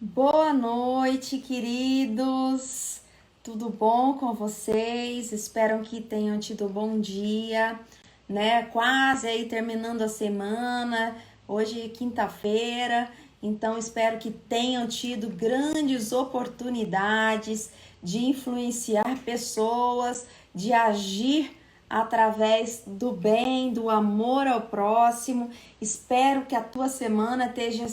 Boa noite, queridos. Tudo bom com vocês? Espero que tenham tido um bom dia, né? Quase aí terminando a semana. Hoje é quinta-feira, então espero que tenham tido grandes oportunidades de influenciar pessoas, de agir através do bem, do amor ao próximo. Espero que a tua semana tenha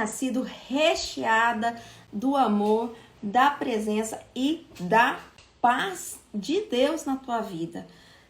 sido recheada do amor, da presença e da paz de Deus na tua vida.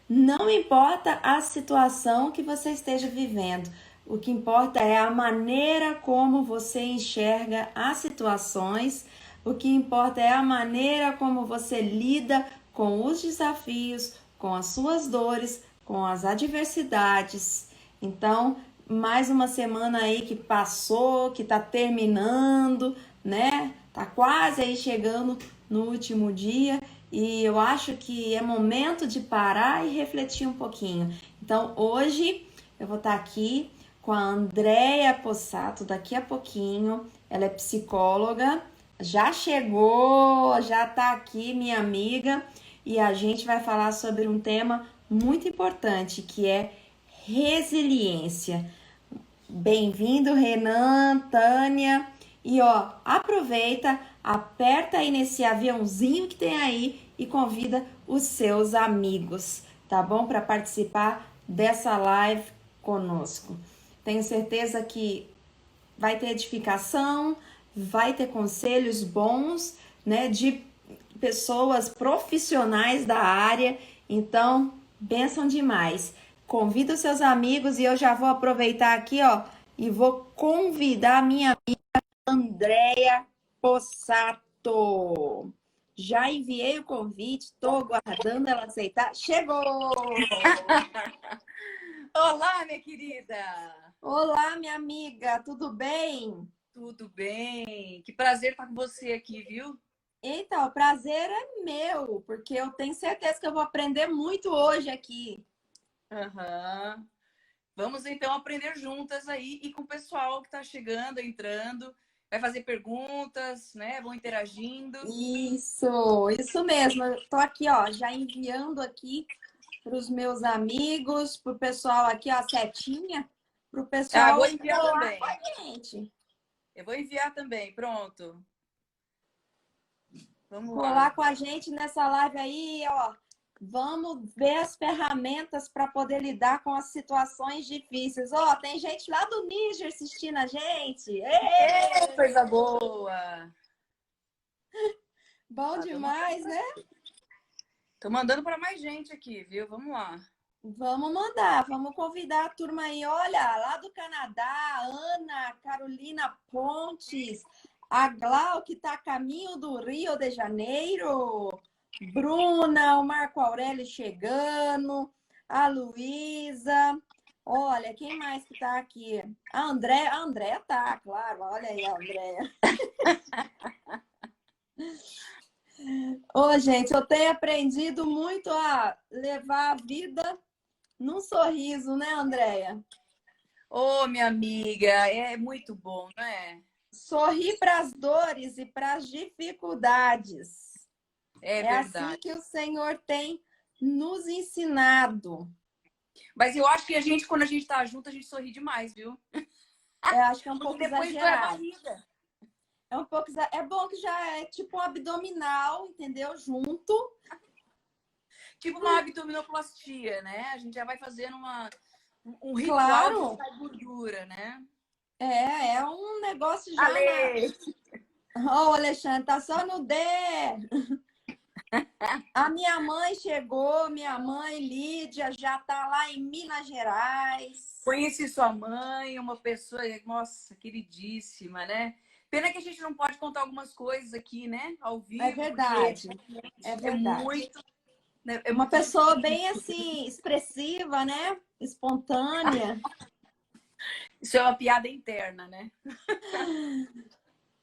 Não importa a situação que você esteja vivendo, o que importa é a maneira como você enxerga as situações, o que importa é a maneira como você lida com os desafios, com as suas dores, com as adversidades. Então, mais uma semana aí que passou, que tá terminando, né? Tá quase aí chegando no último dia e eu acho que é momento de parar e refletir um pouquinho. Então, hoje eu vou estar aqui com a Andrea Possato daqui a pouquinho. Ela é psicóloga, já chegou, já tá aqui, minha amiga, e a gente vai falar sobre um tema muito importante, que é resiliência. Bem-vindo, Renan, Tânia. E ó, aproveita, aperta aí nesse aviãozinho que tem aí e convida os seus amigos, tá bom? Para participar dessa live conosco. Tenho certeza que vai ter edificação, vai ter conselhos bons, né, de pessoas profissionais da área. Então, bênção demais. Convida os seus amigos e eu já vou aproveitar aqui, ó, e vou convidar a minha amiga Andrea Possato. Já enviei o convite, estou aguardando ela aceitar. Chegou! Olá, minha querida! Olá, minha amiga, tudo bem? Tudo bem? Que prazer estar com você aqui, viu? Então, o prazer é meu, porque eu tenho certeza que eu vou aprender muito hoje aqui. Aham. Vamos então aprender juntas aí e com o pessoal que está chegando, entrando, vai fazer perguntas, né? Vão interagindo. Isso mesmo. Eu tô aqui, ó, já enviando aqui para os meus amigos, para o pessoal aqui, ó, a setinha, para o Ah, pessoal vou enviar colar com também. a gente. Eu vou enviar também. Pronto. Vamos lá. Colar com a gente nessa live aí, ó. Vamos ver as ferramentas para poder lidar com as situações difíceis. Ó, tem gente lá do Níger assistindo a gente. Ê, Ê! coisa boa! Bom Ah, demais, né? tô mandando para mais gente aqui, viu? Vamos lá. Vamos mandar, vamos convidar a turma aí. Olha, lá do Canadá, Ana Carolina Pontes, a Glau, que está a caminho do Rio de Janeiro, Bruna, o Marco Aurélio chegando, a Luísa. Olha, quem mais que está aqui? A Andréia tá, claro. Olha aí a Andréia. Ô, gente, eu tenho aprendido muito a levar a vida num sorriso, né, Andréia? Ô, minha amiga, é muito bom, não é? Sorrir para as dores e para as dificuldades. É É assim verdade. que o Senhor tem nos ensinado. Mas eu acho que a gente, quando a gente tá junto, a gente sorri demais, viu? Eu acho que é um Porque pouco depois dói a exagerado. barriga. É bom que já é tipo um abdominal, entendeu? Junto. Tipo uma abdominoplastia, né? A gente já vai fazendo um ritual de Claro, extrair gordura, né? é um negócio já na. Ale! Ó, oh, Alexandre, tá só no D. A minha mãe chegou, minha mãe Lídia já tá lá em Minas Gerais. Conheci sua mãe, uma pessoa, nossa, queridíssima, né? Pena que a gente não pode contar algumas coisas aqui, né? Ao É vivo, porque verdade, é é verdade. muito, né? É Uma muito pessoa difícil. bem assim, expressiva, né? Espontânea. Isso é uma piada interna, né?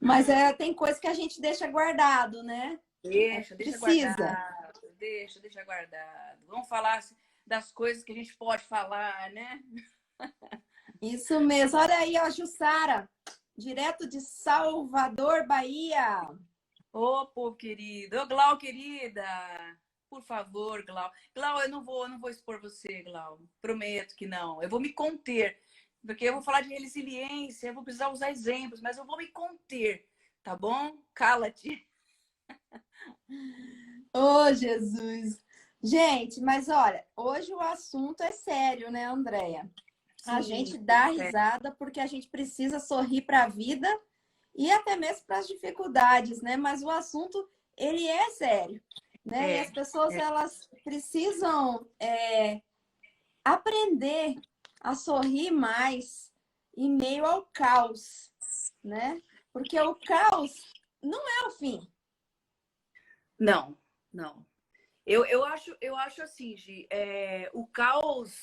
Mas tem coisa que a gente deixa guardado, né? Deixa Precisa. guardado, deixa guardado. Vamos falar das coisas que a gente pode falar, né? Isso mesmo. Olha aí, ó, Jussara. direto de Salvador, Bahia. Ô, povo querido. Ô, Glau, querida. Por favor, Glau. Glau, eu não vou expor você, Glau. Prometo que não. Eu vou me conter. Porque eu vou falar de resiliência, eu vou precisar usar exemplos, mas eu vou me conter, tá bom? Cala-te. Ô, Jesus! Gente, mas olha, hoje o assunto é sério, né, Andréia? A Sim, gente dá risada porque a gente precisa sorrir para a vida e até mesmo para as dificuldades, né? Mas o assunto, ele é sério, né? E as é, pessoas, é. elas precisam aprender a sorrir mais em meio ao caos, né? Porque o caos não é o fim. Não, não. Eu acho assim, Gi, o caos,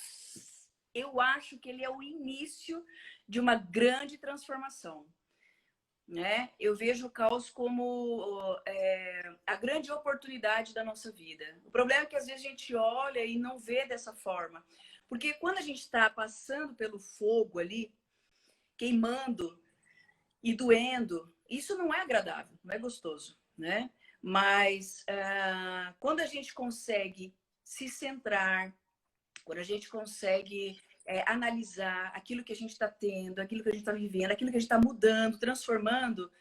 eu acho que ele é o início de uma grande transformação, né? Eu vejo o caos como a grande oportunidade da nossa vida. O problema é que às vezes a gente olha e não vê dessa forma, porque quando a gente está passando pelo fogo ali, queimando e doendo, isso não é agradável, não é gostoso, né? Mas quando a gente consegue se centrar, quando a gente consegue analisar aquilo que a gente está tendo, aquilo que a gente está vivendo, aquilo que a gente está mudando, transformando,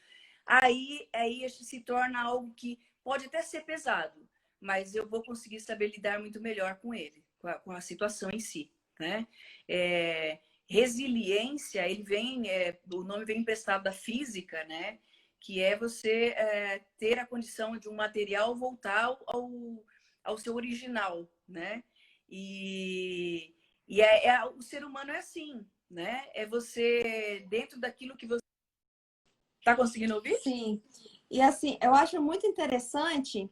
aí isso se torna algo que pode até ser pesado, mas eu vou conseguir saber lidar muito melhor com ele, com a situação em si, né? É, resiliência, o nome vem emprestado da física, né? Que é você ter a condição de um material voltar ao seu original, né? E, o ser humano é assim, né? É você, dentro daquilo que você... Tá conseguindo ouvir? Sim. E assim, eu acho muito interessante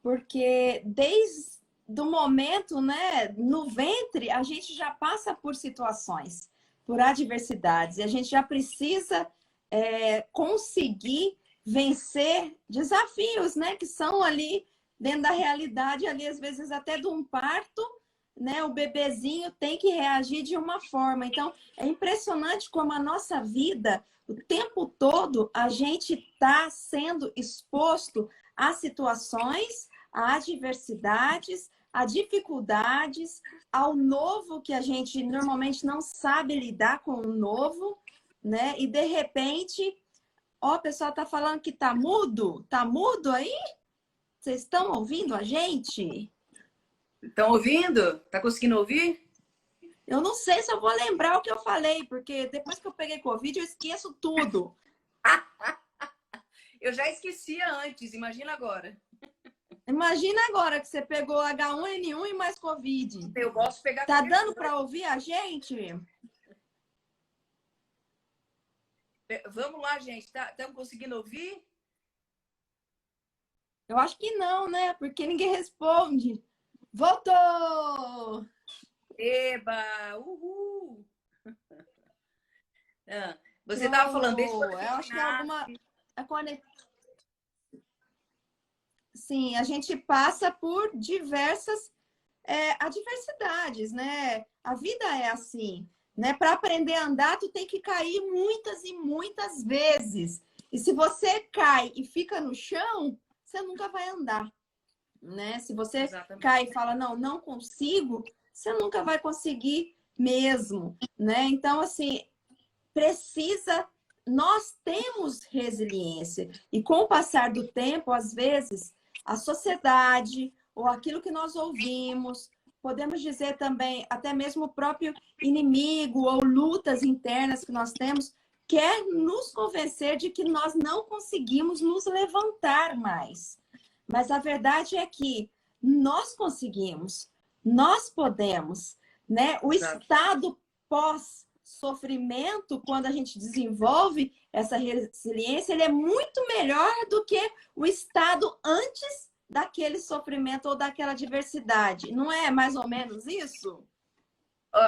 porque desde do momento, né, no ventre, a gente já passa por situações, por adversidades, e a gente já precisa conseguir vencer desafios, né, que são ali dentro da realidade, ali às vezes até de um parto, né, o bebezinho tem que reagir de uma forma. Então, é impressionante como a nossa vida, o tempo todo, a gente está sendo exposto a situações, a adversidades, a dificuldades, ao novo que a gente normalmente não sabe lidar com o novo, né? E de repente, ó, o pessoal tá falando que tá mudo? Tá mudo aí? Vocês estão ouvindo a gente? Estão ouvindo? Tá conseguindo ouvir? Eu não sei se eu vou lembrar o que eu falei, porque depois que eu peguei Covid, eu esqueço tudo. Eu já esquecia antes, imagina agora. Imagina agora que você pegou H1N1 e mais Covid. Eu gosto de pegar Tá qualquer dando coisa. para ouvir a gente? Vamos lá, gente. Estamos conseguindo ouvir? Eu acho que não, né? Porque ninguém responde. Voltou! Eba! Uhul! Ah, você estava falando desde quando Show! a Eu gente acho que é alguma. nasce. Sim, a gente passa por diversas adversidades, né? A vida é assim, né? Para aprender a andar, tu tem que cair muitas e muitas vezes. E se você cai e fica no chão, você nunca vai andar, né? Se você Exatamente. cai e fala, não, não consigo, você nunca vai conseguir mesmo, né? Então, assim, precisa. Nós temos resiliência, e com o passar do tempo, às vezes, a sociedade ou aquilo que nós ouvimos, podemos dizer também, até mesmo o próprio inimigo ou lutas internas que nós temos, quer nos convencer de que nós não conseguimos nos levantar mais. Mas a verdade é que nós conseguimos, nós podemos, né? O Exato. estado pós-sofrimento, quando a gente desenvolve essa resiliência, ele é muito melhor do que o estado antes daquele sofrimento ou daquela adversidade. Não é mais ou menos isso?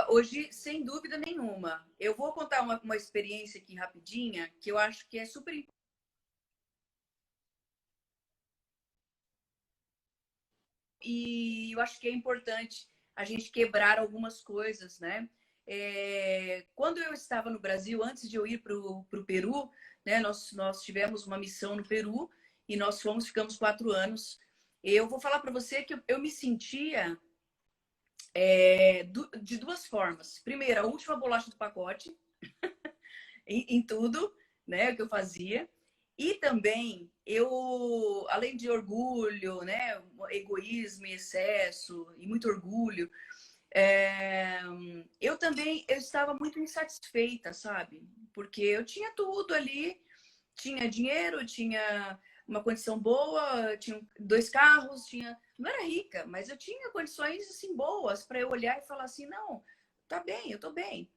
Hoje, sem dúvida nenhuma. Eu vou contar uma experiência aqui rapidinha, que eu acho que é super importante. E eu acho que é importante a gente quebrar algumas coisas, né? Quando eu estava no Brasil, antes de eu ir para o Peru, né, nós tivemos uma missão no Peru e nós ficamos 4 anos. Eu vou falar para você que eu me sentia de duas formas. Primeiro, a última bolacha do pacote, em tudo, né, que eu fazia. E também, além de orgulho, né, egoísmo em excesso e muito orgulho, eu estava muito insatisfeita, sabe? Porque eu tinha tudo ali, tinha dinheiro, tinha uma condição boa, tinha 2 carros, não era rica, mas eu tinha condições assim boas para eu olhar e falar assim, não, tá bem, eu tô bem.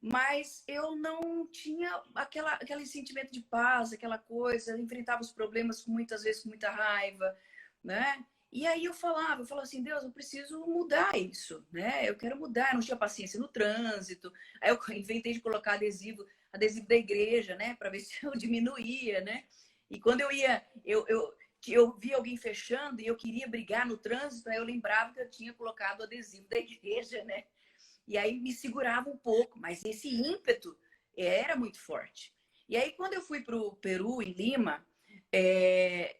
Mas eu não tinha aquele sentimento de paz, aquela coisa, eu enfrentava os problemas muitas vezes com muita raiva, né? E aí eu falava assim, Deus, eu preciso mudar isso, né? Eu quero mudar, eu não tinha paciência no trânsito. Aí eu inventei de colocar adesivo da igreja, né? Para ver se eu diminuía, né? E quando eu via alguém fechando e eu queria brigar no trânsito, aí eu lembrava que eu tinha colocado o adesivo da igreja, né? E aí me segurava um pouco, mas esse ímpeto era muito forte. E aí, quando eu fui para o Peru, em Lima,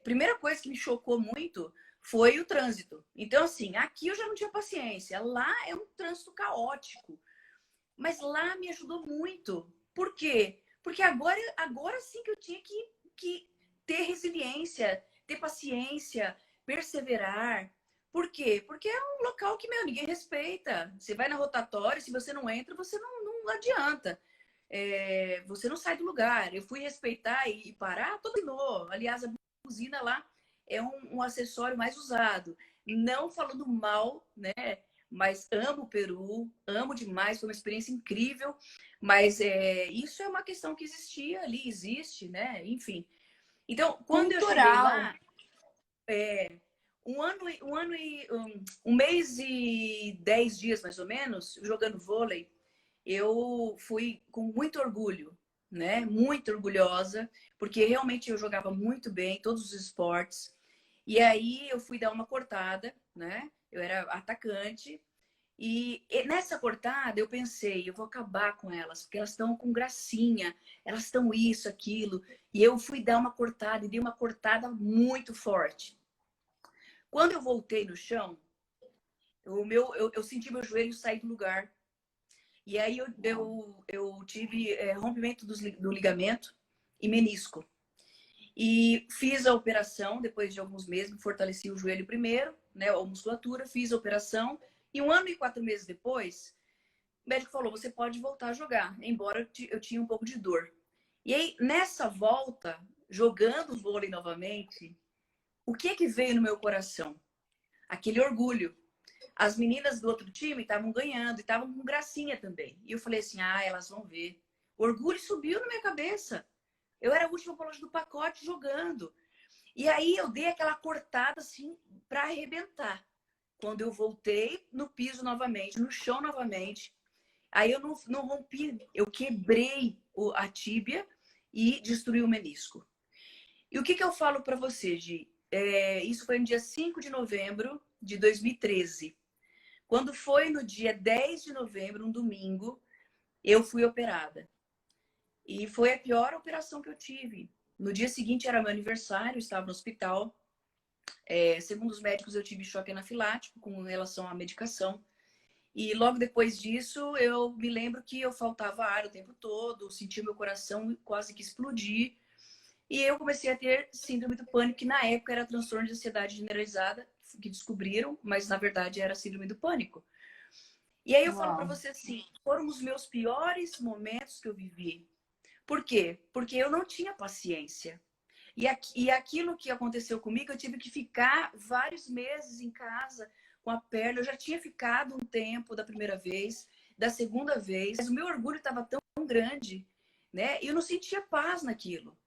primeira coisa que me chocou muito foi o trânsito. Então, assim, aqui eu já não tinha paciência. Lá é um trânsito caótico. Mas lá me ajudou muito. Por quê? Porque agora sim que eu tinha que ter resiliência, ter paciência, perseverar. Por quê? Porque é um local que, ninguém respeita. Você vai na rotatória, se você não entra, você não adianta. Você não sai do lugar. Eu fui respeitar e parar, todo mundo. Aliás, a buzina lá é um acessório mais usado. Não falando mal, né? Mas amo o Peru, amo demais, foi uma experiência incrível. Mas isso é uma questão que existia ali, existe, né? Enfim. Então, quando eu cheguei Cultural. lá, um mês e 10 dias, mais ou menos, jogando vôlei, eu fui com muito orgulho, né? Muito orgulhosa, porque realmente eu jogava muito bem todos os esportes. E aí eu fui dar uma cortada, né? Eu era atacante. E nessa cortada eu pensei, eu vou acabar com elas, porque elas estão com gracinha, elas estão isso, aquilo. E eu fui dar uma cortada e dei uma cortada muito forte. Quando eu voltei no chão, eu senti meu joelho sair do lugar. E aí eu tive rompimento do ligamento e menisco. E fiz a operação depois de alguns meses, fortaleci o joelho primeiro, né, a musculatura, fiz a operação. E 1 ano e 4 meses depois, o médico falou, você pode voltar a jogar, embora eu tinha um pouco de dor. E aí, nessa volta, jogando vôlei novamente, o que veio no meu coração? Aquele orgulho. As meninas do outro time estavam ganhando e estavam com gracinha também. E eu falei assim, elas vão ver. O orgulho subiu na minha cabeça. Eu era a última bolacha do pacote jogando. E aí eu dei aquela cortada assim para arrebentar. Quando eu voltei no piso novamente, no chão novamente, aí eu não rompi, eu quebrei a tíbia e destruí o menisco. E o que eu falo para você, Gi? Isso foi no dia 5 de novembro de 2013. Quando foi no dia 10 de novembro, um domingo, eu fui operada. E foi a pior operação que eu tive. No dia seguinte era meu aniversário, estava no hospital. Segundo os médicos, eu tive choque anafilático com relação à medicação. E logo depois disso, eu me lembro que eu faltava ar o tempo todo, senti meu coração quase que explodir. E eu comecei a ter síndrome do pânico, que na época era transtorno de ansiedade generalizada, que descobriram, mas na verdade era síndrome do pânico. E aí eu falo para Uau. você assim, foram os meus piores momentos que eu vivi. Por quê? Porque eu não tinha paciência. E aquilo que aconteceu comigo, eu tive que ficar vários meses em casa com a perna. Eu já tinha ficado um tempo da primeira vez, da segunda vez, mas o meu orgulho estava tão grande, né? E eu não sentia paz naquilo.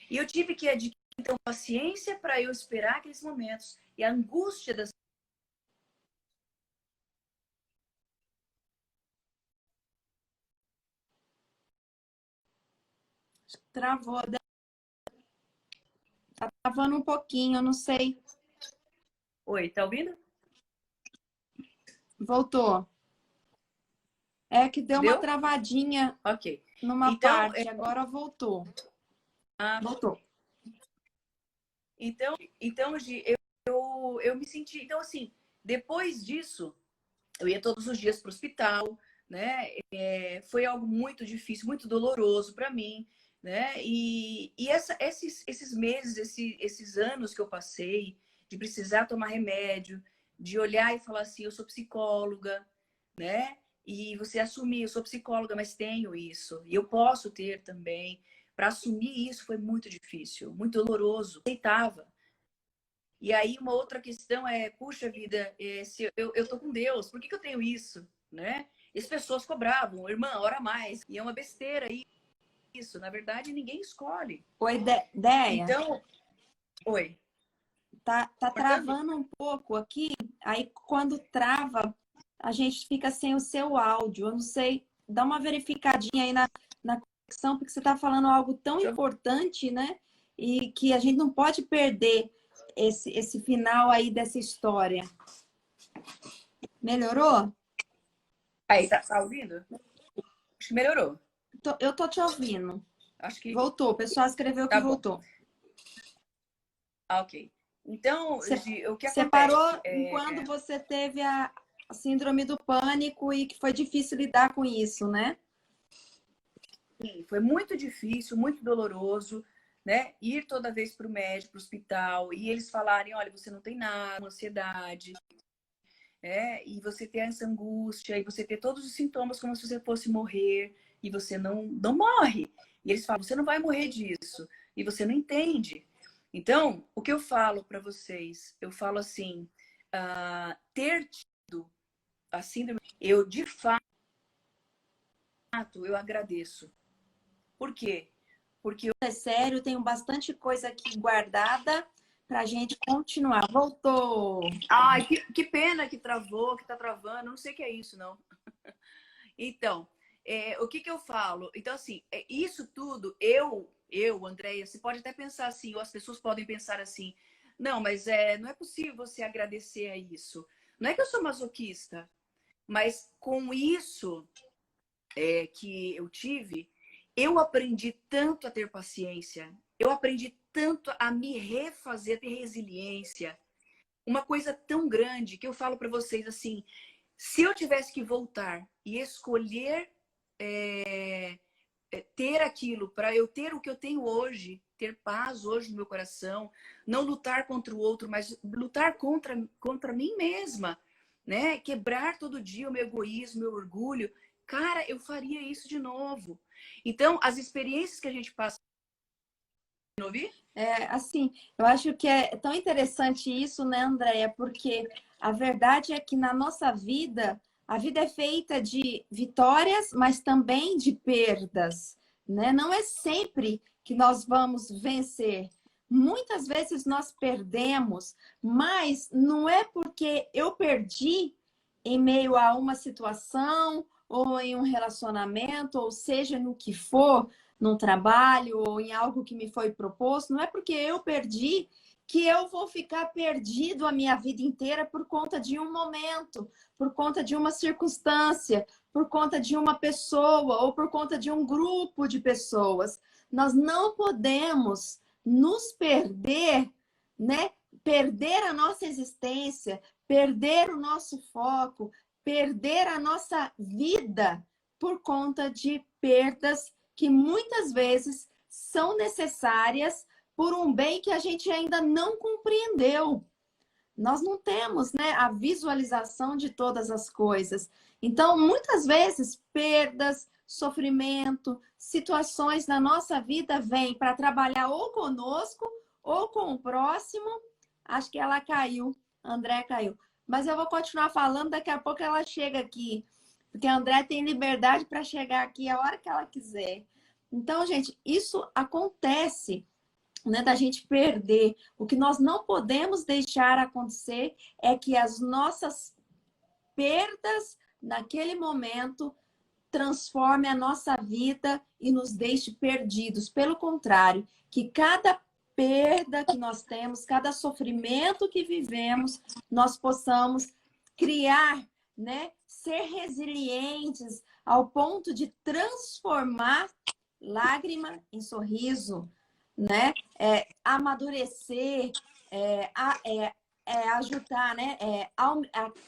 E eu tive que adquirir, então, paciência para eu esperar aqueles momentos. E a angústia das. Travou. Tá travando um pouquinho, não sei. Oi, tá ouvindo? Voltou. É que deu uma Deu? travadinha Ok. numa Então, parte, agora voltou. Voltou. então, Gi, eu me senti. Então, assim, depois disso, eu ia todos os dias para o hospital, né? Foi algo muito difícil, muito doloroso para mim, né? Esses meses, esses anos que eu passei, de precisar tomar remédio, de olhar e falar assim, eu sou psicóloga, né? E você assumir, eu sou psicóloga, mas tenho isso, e eu posso ter também. Para assumir isso foi muito difícil, muito doloroso. Eu aceitava. E aí uma outra questão é, puxa vida, se eu tô com Deus, por que eu tenho isso, né? E as pessoas cobravam, irmã, ora mais. E é uma besteira isso. Na verdade, ninguém escolhe. Oi, Deia. Então, oi. Tá Cortando? travando um pouco aqui. Aí quando trava, a gente fica sem o seu áudio. Eu não sei, dá uma verificadinha aí na conexão, porque você está falando algo tão Deixa eu... importante, né? E que a gente não pode perder esse final aí dessa história. Melhorou? Aí, tá ouvindo? Acho que melhorou. Eu tô te ouvindo. Acho que Voltou. O pessoal escreveu que tá bom. voltou. Ah, ok. Então, Você, Gi, o que você acontece? parou quando você teve a síndrome do pânico e que foi difícil lidar com isso, né? Foi muito difícil, muito doloroso, né? Ir toda vez para o médico, para o hospital, e eles falarem, olha, você não tem nada, ansiedade, e você ter essa angústia, e você ter todos os sintomas como se você fosse morrer, e você não morre. E eles falam, você não vai morrer disso, e você não entende. Então, o que eu falo para vocês? Eu falo assim, ter tido a síndrome, eu de fato, eu agradeço. Por quê? Porque É sério, tenho bastante coisa aqui guardada para a gente continuar. Voltou. ai, que pena que travou, que tá travando, não sei o que é isso, não. Então, o que eu falo? Então, assim, isso tudo, Andréia, você pode até pensar assim, ou as pessoas podem pensar assim, não, mas não é possível você agradecer a isso. Não é que eu sou masoquista, mas com isso que eu tive, eu aprendi tanto a ter paciência, eu aprendi tanto a me refazer, a ter resiliência. Uma coisa tão grande que eu falo para vocês assim, se eu tivesse que voltar e escolher ter aquilo para eu ter o que eu tenho hoje, ter paz hoje no meu coração, não lutar contra o outro, mas lutar contra mim mesma, né? Quebrar todo dia o meu egoísmo, o meu orgulho. Cara, eu faria isso de novo. Então, as experiências que a gente passa. Ouvir? Assim, eu acho que é tão interessante isso, né, Andréia? Porque a verdade é que na nossa vida, a vida é feita de vitórias, mas também de perdas, né? Não é sempre que nós vamos vencer. Muitas vezes nós perdemos, mas não é porque eu perdi em meio a uma situação ou em um relacionamento, ou seja, no que for, num trabalho ou em algo que me foi proposto, não é porque eu perdi que eu vou ficar perdido a minha vida inteira por conta de um momento, por conta de uma circunstância, por conta de uma pessoa ou por conta de um grupo de pessoas. Nós não podemos nos perder, né? Perder a nossa existência, perder o nosso foco, perder a nossa vida por conta de perdas que muitas vezes são necessárias por um bem que a gente ainda não compreendeu. Nós não temos, né, a visualização de todas as coisas. Então, muitas vezes, perdas, sofrimento, situações na nossa vida vêm para trabalhar ou conosco ou com o próximo. Acho que ela caiu, a André caiu. Mas eu vou continuar falando, daqui a pouco ela chega aqui. Porque a André tem liberdade para chegar aqui a hora que ela quiser. Então, gente, isso acontece, né, da gente perder. O que nós não podemos deixar acontecer é que as nossas perdas naquele momento transforme a nossa vida e nos deixe perdidos. Pelo contrário, que cada perda que nós temos, cada sofrimento que vivemos, nós possamos criar, né, ser resilientes, ao ponto de transformar lágrima em sorriso, né? Amadurecer, ajudar, né?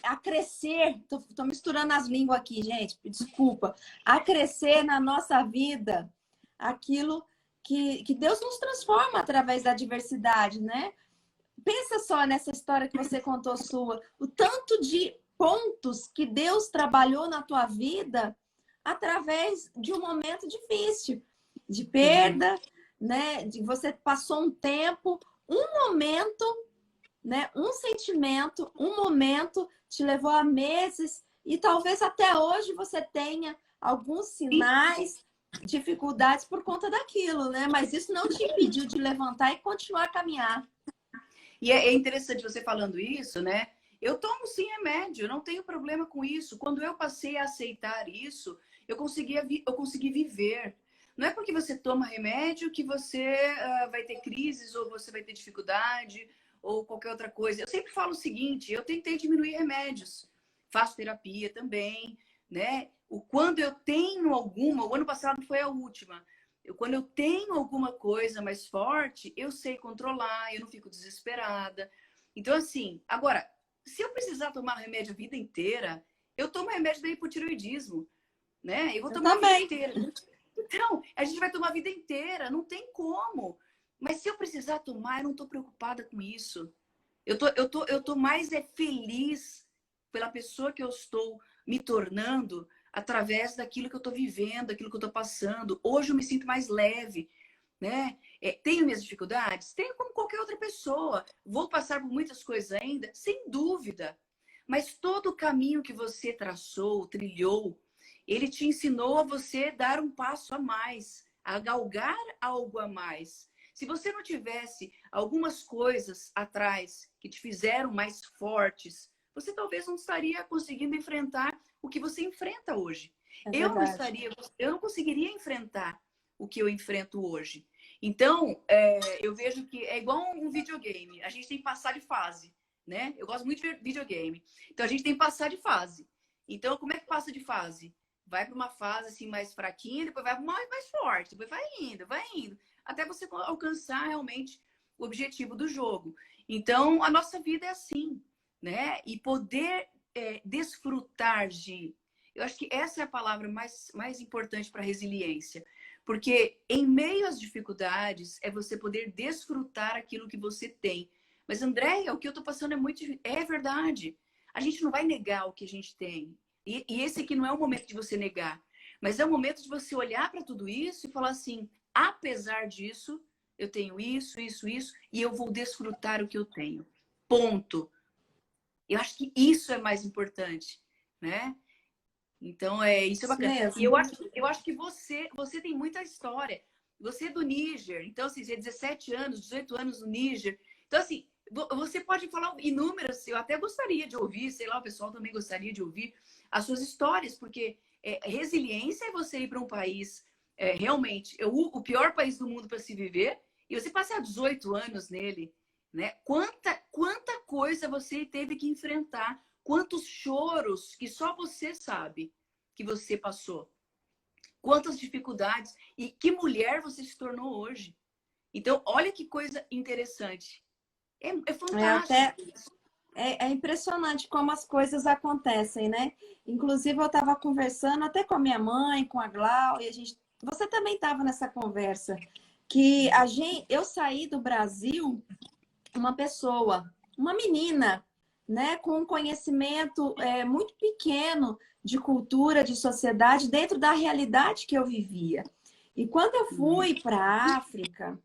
A crescer. Tô misturando as línguas aqui, gente. Desculpa. A crescer na nossa vida aquilo que Deus nos transforma através da diversidade, né? Pensa só nessa história que você contou sua, o tanto de pontos que Deus trabalhou na tua vida através de um momento difícil, de perda, né? De você passou um tempo, um momento, né? Um sentimento, um momento te levou a meses e talvez até hoje você tenha alguns sinais, dificuldades por conta daquilo, né? Mas isso não te impediu de levantar e continuar a caminhar. E é interessante você falando isso, né? Eu tomo sim remédio, eu não tenho problema com isso. Quando eu passei a aceitar isso, eu consegui viver. Não é porque você toma remédio que você vai ter crises ou você vai ter dificuldade ou qualquer outra coisa. Eu sempre falo o seguinte, eu tentei diminuir remédios. Faço terapia também, né? Quando eu tenho alguma, o ano passado foi a última. Quando eu tenho alguma coisa mais forte, eu sei controlar, eu não fico desesperada. Então, assim, agora, se eu precisar tomar remédio a vida inteira, eu tomo remédio da hipotireoidismo, né? Eu vou tomar a vida inteira. Então, a gente vai tomar a vida inteira, não tem como. Mas se eu precisar tomar, eu não estou preocupada com isso. Eu tô mais feliz pela pessoa que eu estou me tornando através daquilo que eu estou vivendo, daquilo que eu estou passando. Hoje eu me sinto mais leve, né? Tenho minhas dificuldades? Tenho como qualquer outra pessoa. Vou passar por muitas coisas ainda? Sem dúvida. Mas todo o caminho que você traçou, trilhou, ele te ensinou a você dar um passo a mais, a galgar algo a mais. Se você não tivesse algumas coisas atrás que te fizeram mais fortes, você talvez não estaria conseguindo enfrentar o que você enfrenta hoje. Eu não conseguiria enfrentar o que eu enfrento hoje. Então, eu vejo que é igual um videogame. A gente tem que passar de fase, né? Eu gosto muito de videogame. Então, a gente tem que passar de fase. Então, como é que passa de fase? Vai para uma fase assim mais fraquinha, depois vai para uma mais forte, depois vai indo, até você alcançar realmente o objetivo do jogo. Então, a nossa vida é assim, né? E poder desfrutar de... Eu acho que essa é a palavra mais importante para resiliência. Porque em meio às dificuldades é você poder desfrutar aquilo que você tem. Mas, Andréia, o que eu estou passando é verdade. A gente não vai negar o que a gente tem. E esse aqui não é o momento de você negar. Mas é o momento de você olhar para tudo isso e falar assim, apesar disso, eu tenho isso, e eu vou desfrutar o que eu tenho. Ponto. Eu acho que isso é mais importante, né? Então, isso é bacana. Mesmo. E eu acho que você tem muita história. Você é do Níger, então, assim, você é 17 anos, 18 anos no Níger. Então, assim, você pode falar inúmeras, eu até gostaria de ouvir, sei lá, o pessoal também gostaria de ouvir as suas histórias, porque resiliência é você ir para um país, realmente, o pior país do mundo para se viver, e você passar 18 anos nele, né? Quanta coisa você teve que enfrentar, quantos choros que só você sabe que você passou, quantas dificuldades, e que mulher você se tornou hoje. Então, olha que coisa interessante. É fantástico. É impressionante como as coisas acontecem, né? Inclusive, eu estava conversando até com a minha mãe, com a Glau, e você também estava nessa conversa, que eu saí do Brasil uma pessoa, uma menina, né, com um conhecimento muito pequeno de cultura, de sociedade, dentro da realidade que eu vivia. E quando eu fui para a África,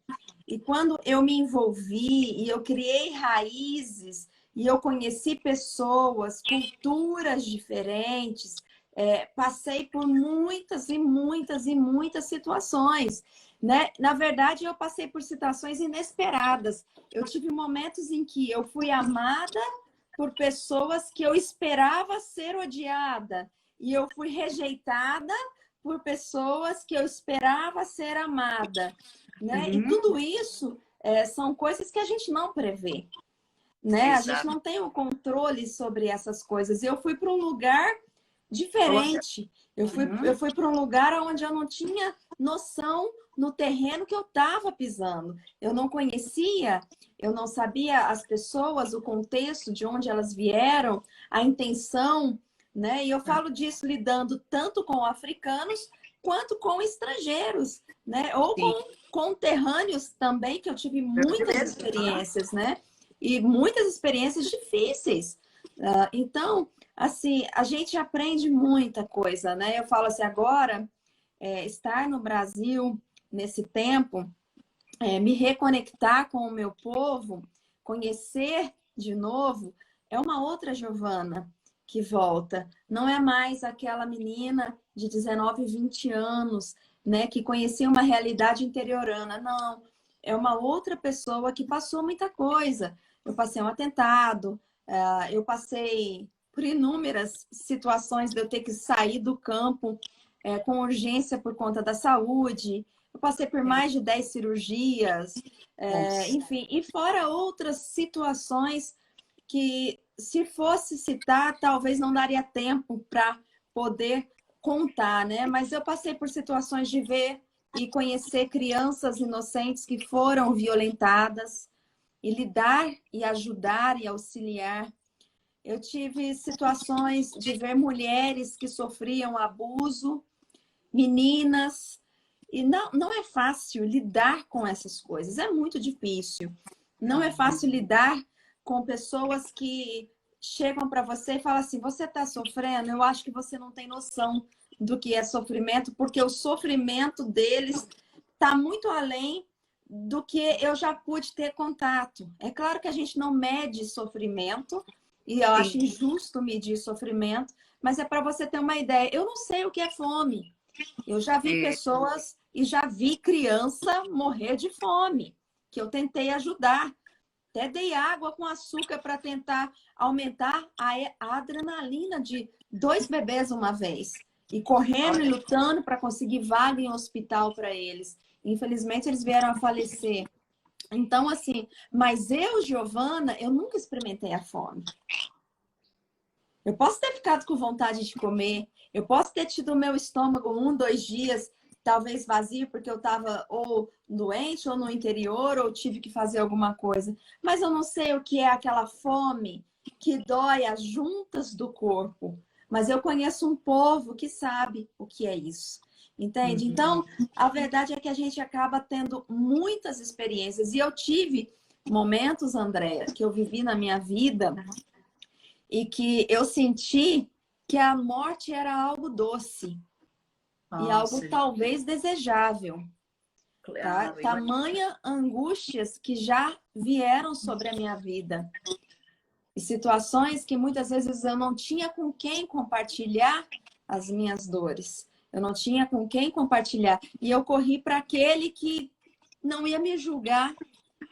e quando eu me envolvi, e eu criei raízes, e eu conheci pessoas, culturas diferentes, passei por muitas e muitas e muitas situações, né? Na verdade, eu passei por situações inesperadas. Eu tive momentos em que eu fui amada por pessoas que eu esperava ser odiada, e eu fui rejeitada por pessoas que eu esperava ser amada, né? E tudo isso são coisas que a gente não prevê, né? A gente não tem o controle sobre essas coisas. Eu fui para um lugar diferente. Eu fui para um lugar onde eu não tinha noção no terreno que eu estava pisando. Eu não conhecia, eu não sabia as pessoas, o contexto de onde elas vieram, a intenção, né? E eu falo disso lidando tanto com africanos quanto com estrangeiros, né? Ou Sim. com conterrâneos também, que eu tive muitas experiências, né? E muitas experiências difíceis. Então, assim, a gente aprende muita coisa, né? Eu falo assim, agora, estar no Brasil nesse tempo, me reconectar com o meu povo, conhecer de novo, é uma outra Giovana que volta. Não é mais aquela menina de 19, 20 anos, né, que conhecia uma realidade interiorana. Não, é uma outra pessoa que passou muita coisa. Eu passei um atentado, eu passei por inúmeras situações de eu ter que sair do campo com urgência por conta da saúde. Eu passei por mais de 10 cirurgias, enfim, e fora outras situações que, se fosse citar, talvez não daria tempo para poder contar, né? Mas eu passei por situações de ver e conhecer crianças inocentes que foram violentadas e lidar e ajudar e auxiliar. Eu tive situações de ver mulheres que sofriam abuso, meninas, e não é fácil lidar com essas coisas, é muito difícil. Não é fácil lidar com pessoas que chegam para você e falam assim: você está sofrendo? Eu acho que você não tem noção do que é sofrimento, porque o sofrimento deles está muito além do que eu já pude ter contato. É claro que a gente não mede sofrimento, e eu acho injusto medir sofrimento, mas é para você ter uma ideia. Eu não sei o que é fome. Eu já vi pessoas e já vi criança morrer de fome, que eu tentei ajudar. Até dei água com açúcar para tentar aumentar a adrenalina de 2 bebês uma vez. E correndo e lutando para conseguir vaga em hospital para eles. Infelizmente, eles vieram a falecer. Então, assim, mas eu, Giovana, eu nunca experimentei a fome. Eu posso ter ficado com vontade de comer, eu posso ter tido o meu estômago 1, 2 dias, talvez vazio, porque eu estava ou doente, ou no interior, ou tive que fazer alguma coisa. Mas eu não sei o que é aquela fome que dói as juntas do corpo. Mas eu conheço um povo que sabe o que é isso. Entende? Então, a verdade é que a gente acaba tendo muitas experiências. E eu tive momentos, Andréa, que eu vivi na minha vida e que eu senti que a morte era algo doce e algo talvez desejável, tá? Tamanha angústias que já vieram sobre a minha vida e situações que muitas vezes eu não tinha com quem compartilhar as minhas dores. Eu não tinha com quem compartilhar e eu corri para aquele que não ia me julgar,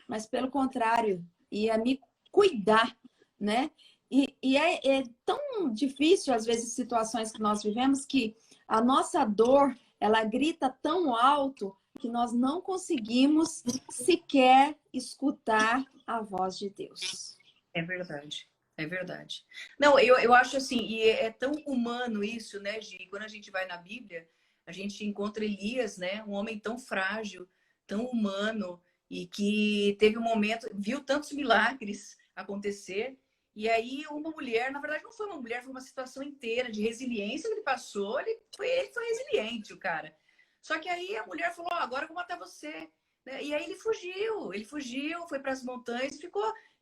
mas pelo contrário, ia me cuidar, né? E é tão difícil, às vezes, situações que nós vivemos, que a nossa dor, ela grita tão alto que nós não conseguimos sequer escutar a voz de Deus. É verdade. É verdade. Não, eu acho assim, e é tão humano isso, né, Gi? Quando a gente vai na Bíblia, a gente encontra Elias, né? Um homem tão frágil, tão humano, e que teve um momento, viu tantos milagres acontecer, e aí uma mulher, na verdade não foi uma mulher, foi uma situação inteira de resiliência que ele passou, ele foi resiliente, o cara. Só que aí a mulher falou, oh, agora eu vou matar você. Né? E aí ele fugiu, foi para as montanhas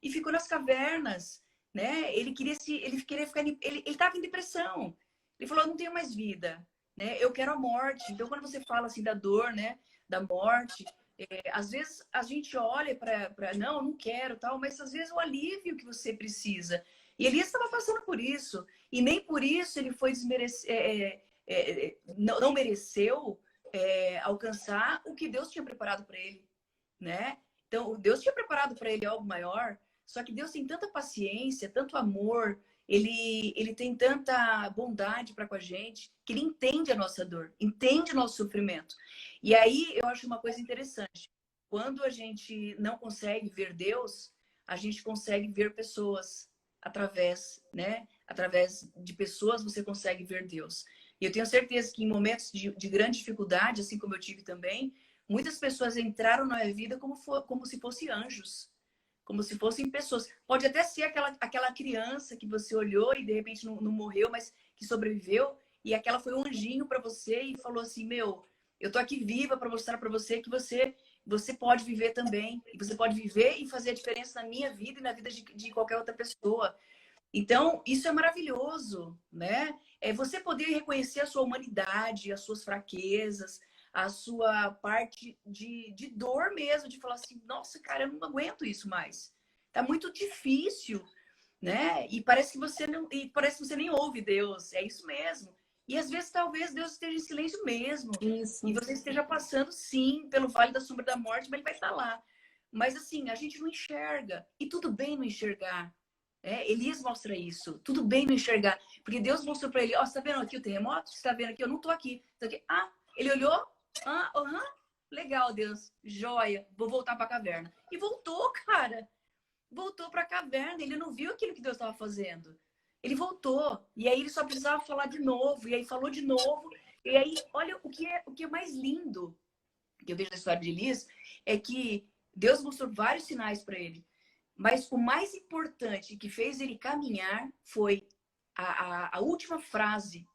e ficou nas cavernas, né? Ele queria ficar, ele estava em depressão. Ele falou, eu não tenho mais vida, né? Eu quero a morte. Então, quando você fala assim da dor, né? Da morte, às vezes a gente olha para não, eu não quero, tal, mas às vezes o alívio que você precisa. E Elias estava passando por isso e nem por isso ele foi não mereceu alcançar o que Deus tinha preparado para ele, né? Então, Deus tinha preparado para ele algo maior. Só que Deus tem tanta paciência, tanto amor, ele tem tanta bondade para com a gente, que ele entende a nossa dor, entende o nosso sofrimento. E aí eu acho uma coisa interessante. Quando a gente não consegue ver Deus, a gente consegue ver pessoas através, né? Através de pessoas você consegue ver Deus. E eu tenho certeza que em momentos de grande dificuldade, assim como eu tive também, muitas pessoas entraram na minha vida como se fossem anjos, como se fossem pessoas. Pode até ser aquela criança que você olhou e de repente não morreu, mas que sobreviveu, e aquela foi um anjinho para você e falou assim: meu, eu tô aqui viva para mostrar para você que você pode viver também, e você pode viver e fazer a diferença na minha vida e na vida de qualquer outra pessoa. Então, isso é maravilhoso, né? É você poder reconhecer a sua humanidade, as suas fraquezas, a sua parte de dor mesmo, de falar assim, nossa, cara, eu não aguento isso mais. Tá muito difícil, né? E parece que você nem ouve Deus. É isso mesmo. E às vezes talvez Deus esteja em silêncio mesmo. E Isso. você esteja passando, sim, pelo vale da sombra da morte, mas ele vai estar lá. Mas assim, a gente não enxerga. E tudo bem não enxergar. Elias mostra isso. Tudo bem não enxergar. Porque Deus mostrou para ele, ó, você tá vendo aqui o terremoto? Você tá vendo aqui? Eu não tô aqui. Tô aqui. Ah, ele olhou. Ah, legal, Deus. Joia. Vou voltar para a caverna. E voltou, cara. Voltou para a caverna. Ele não viu aquilo que Deus estava fazendo. Ele voltou. E aí ele só precisava falar de novo. E aí falou de novo. E aí, olha o que é mais lindo que eu vejo na história de Elias é que Deus mostrou vários sinais para ele. Mas o mais importante que fez ele caminhar foi a última frase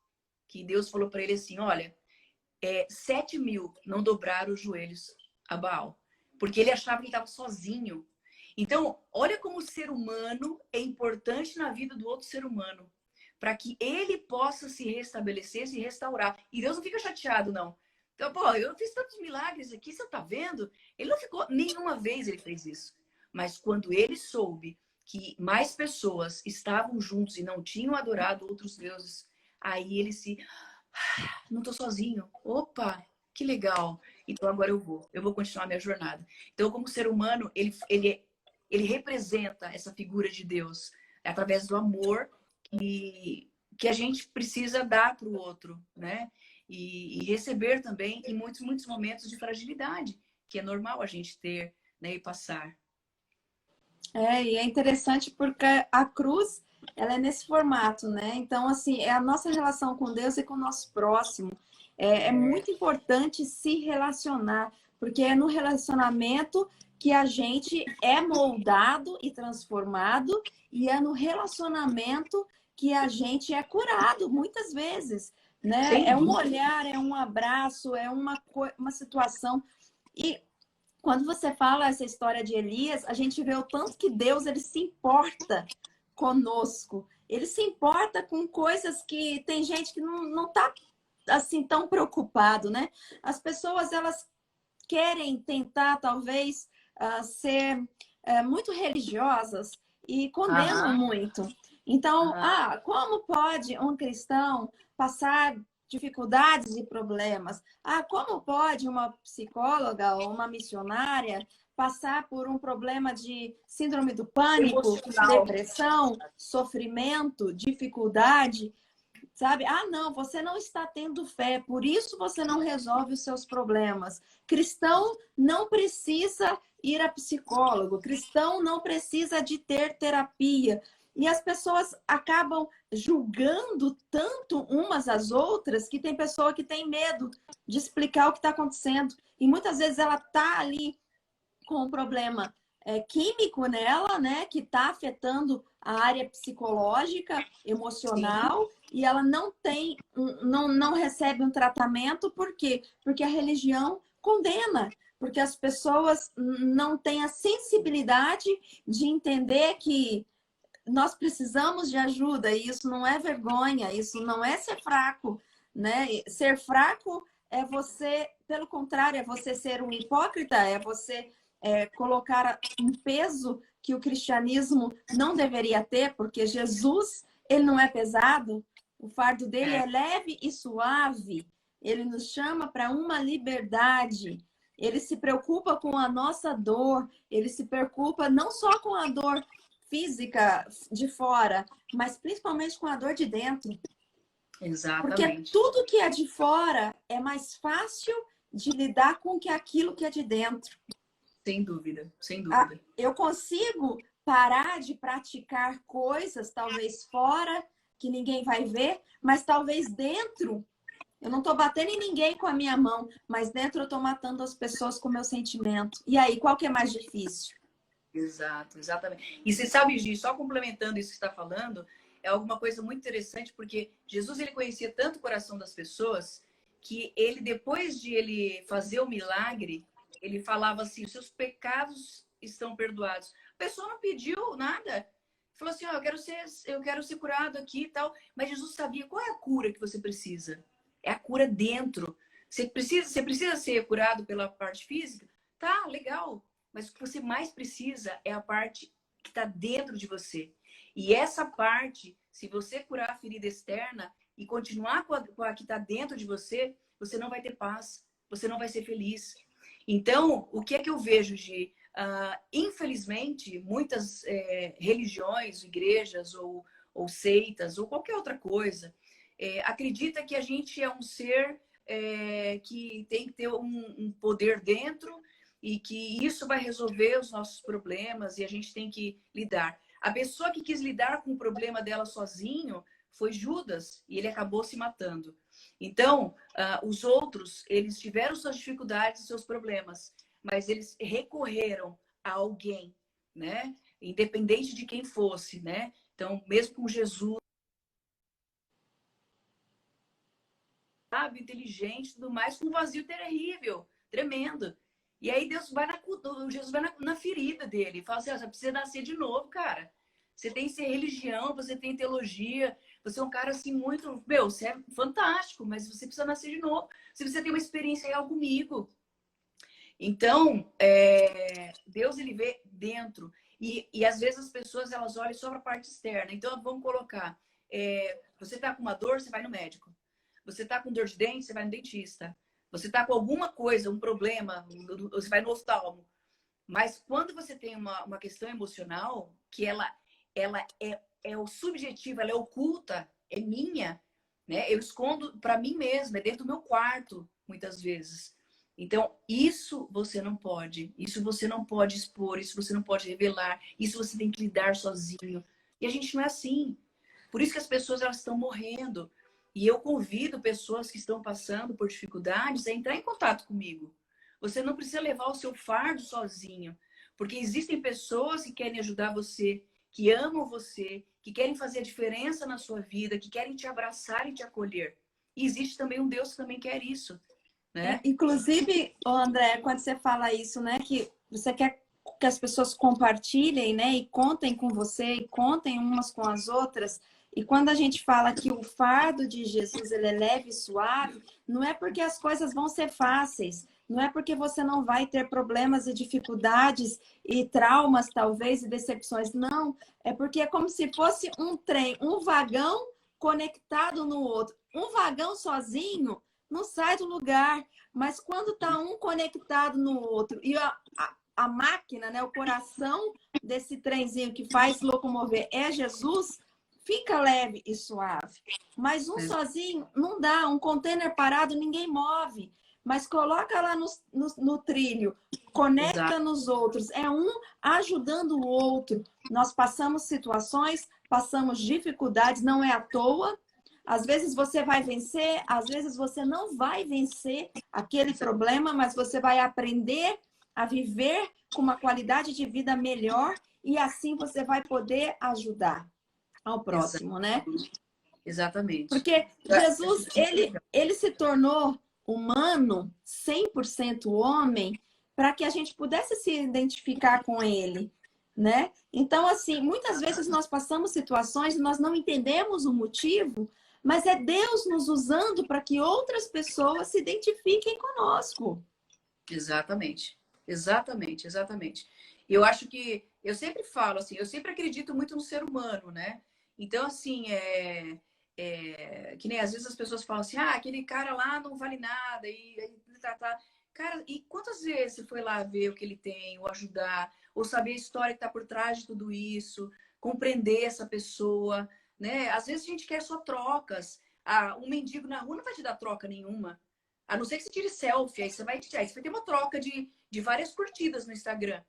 que Deus falou para ele assim, olha, 7.000 não dobraram os joelhos a Baal. Porque ele achava que ele estava sozinho. Então, olha como o ser humano é importante na vida do outro ser humano. Para que ele possa se restabelecer, se restaurar. E Deus não fica chateado, não. Então, pô, eu fiz tantos milagres aqui, você tá vendo? Ele não ficou, nenhuma vez ele fez isso. Mas quando ele soube que mais pessoas estavam juntos e não tinham adorado outros deuses, aí ele se... não tô sozinho. Opa, que legal. Então agora eu vou continuar minha jornada. Então, como ser humano, ele representa essa figura de Deus através do amor que a gente precisa dar para o outro, né? E receber também em muitos, muitos momentos de fragilidade, que é normal a gente ter, né, e passar. E é interessante porque a cruz, ela é nesse formato, né? Então, assim, é a nossa relação com Deus e com o nosso próximo. É muito importante se relacionar, porque é no relacionamento que a gente é moldado e transformado, e é no relacionamento que a gente é curado, muitas vezes, né? Sem É um dúvida. olhar, é um abraço, é uma situação. E quando você fala essa história de Elias, a gente vê o tanto que Deus ele se importa conosco. Ele se importa com coisas que tem gente que não tá assim tão preocupado, né? As pessoas elas querem tentar talvez ser muito religiosas e condenam Aham, muito. Então, aham. como pode um cristão passar dificuldades e problemas? Como pode uma psicóloga ou uma missionária passar por um problema de síndrome do pânico, Emocional. depressão, sofrimento, dificuldade? Sabe? Não, você não está tendo fé, por isso você não resolve os seus problemas. Cristão não precisa ir a psicólogo, cristão não precisa de ter terapia. E as pessoas acabam julgando tanto umas às outras que tem pessoa que tem medo de explicar o que está acontecendo. E muitas vezes ela está ali com um problema químico nela, né, que está afetando a área psicológica, Sim, emocional, e ela não recebe um tratamento, por quê? Porque a religião condena, porque as pessoas não têm a sensibilidade de entender que nós precisamos de ajuda, e isso não é vergonha, isso não é ser fraco, né? Ser fraco é você, pelo contrário, é você ser um hipócrita, é você colocar um peso que o cristianismo não deveria ter, porque Jesus, ele não é pesado, o fardo dele é, é leve e suave, ele nos chama para uma liberdade, ele se preocupa com a nossa dor, ele se preocupa não só com a dor física de fora, mas principalmente com a dor de dentro. Porque exatamente. tudo que é de fora é mais fácil de lidar com que aquilo que é de dentro. Sem dúvida, sem dúvida. Eu consigo parar de praticar coisas, talvez fora, que ninguém vai ver, mas talvez dentro Eu não estou batendo em ninguém com a minha mão, mas dentro eu estou matando as pessoas com o meu sentimento. E aí, qual que é mais difícil? Exato, exatamente. E você sabe, Gi, só complementando isso que você está falando, é alguma coisa muito interessante, porque Jesus ele conhecia tanto o coração das pessoas que ele, depois de ele fazer o milagre, ele falava assim: seus pecados estão perdoados. A pessoa não pediu nada. Falou assim: ó, eu quero ser curado aqui e tal. Mas Jesus sabia qual é a cura que você precisa. É a cura dentro. Você precisa ser curado pela parte física? Tá, legal. Mas o que você mais precisa é a parte que está dentro de você. E essa parte, se você curar a ferida externa e continuar com a que está dentro de você, você não vai ter paz, você não vai ser feliz. Então, o que é que eu vejo, Gi? Infelizmente, muitas religiões, igrejas ou seitas ou qualquer outra coisa acredita que a gente é um ser que tem que ter um poder dentro e que isso vai resolver os nossos problemas e a gente tem que lidar. A pessoa que quis lidar com o problema dela sozinho foi Judas e ele acabou se matando. Então, os outros, eles tiveram suas dificuldades, seus problemas, mas eles recorreram a alguém, né? Independente de quem fosse, né? Então, mesmo com Jesus, sábio, inteligente, tudo mais, com um vazio terrível, tremendo. E aí Jesus vai na ferida dele e fala assim: você precisa nascer de novo, cara. Você tem que ser religião, você tem teologia, você é um cara assim muito, meu, você é fantástico, mas você precisa nascer de novo. Você precisa ter uma experiência real comigo. Então, Deus ele vê dentro. E às vezes as pessoas elas olham só para a parte externa. Então, vamos colocar: você está com uma dor, você vai no médico. Você está com dor de dente, você vai no dentista. Você está com alguma coisa, um problema, você vai no oftalmo. Mas quando você tem uma questão emocional, que ela é o subjetivo, ela é oculta, é minha, né? Eu escondo para mim mesma, é dentro do meu quarto, muitas vezes. Então, isso você não pode expor, isso você não pode revelar, isso você tem que lidar sozinho. E a gente não é assim. Por isso que as pessoas elas estão morrendo. E eu convido pessoas que estão passando por dificuldades a entrar em contato comigo. Você não precisa levar o seu fardo sozinho, porque existem pessoas que querem ajudar você, que amam você, que querem fazer a diferença na sua vida, que querem te abraçar e te acolher. E existe também um Deus que também quer isso, né? Inclusive, ô André, quando você fala isso, né, que você quer que as pessoas compartilhem, né, e contem com você, e contem umas com as outras, e quando a gente fala que o fardo de Jesus ele é leve e suave, não é porque as coisas vão ser fáceis, não é porque você não vai ter problemas e dificuldades e traumas, talvez, e decepções, não, é porque é como se fosse um trem, um vagão conectado no outro. Um vagão sozinho não sai do lugar. Mas quando está um conectado no outro e a máquina, né, o coração desse trenzinho que faz locomover é Jesus, fica leve e suave. Mas um sozinho não dá, um container parado ninguém move. Mas coloca lá no trilho, conecta Exato. nos outros, é um ajudando o outro. Nós passamos situações, passamos dificuldades, não é à toa. Às vezes você vai vencer, às vezes você não vai vencer aquele problema, mas você vai aprender a viver com uma qualidade de vida melhor e assim você vai poder ajudar ao próximo, né? Exatamente. Porque Jesus, ele se tornou humano, 100% homem, para que a gente pudesse se identificar com ele, né? Então, assim, muitas vezes nós passamos situações e nós não entendemos o motivo, mas é Deus nos usando para que outras pessoas se identifiquem conosco. Exatamente. Exatamente, exatamente. E eu acho que eu sempre falo assim, eu sempre acredito muito no ser humano, né? Então, assim, que nem às vezes as pessoas falam assim, aquele cara lá não vale nada, tá. Cara, e quantas vezes você foi lá ver o que ele tem, ou ajudar, ou saber a história que tá por trás de tudo isso, compreender essa pessoa, né? Às vezes a gente quer só trocas. Um mendigo na rua não vai te dar troca nenhuma. A não ser que você tire selfie, aí você vai ter uma troca de várias curtidas no Instagram.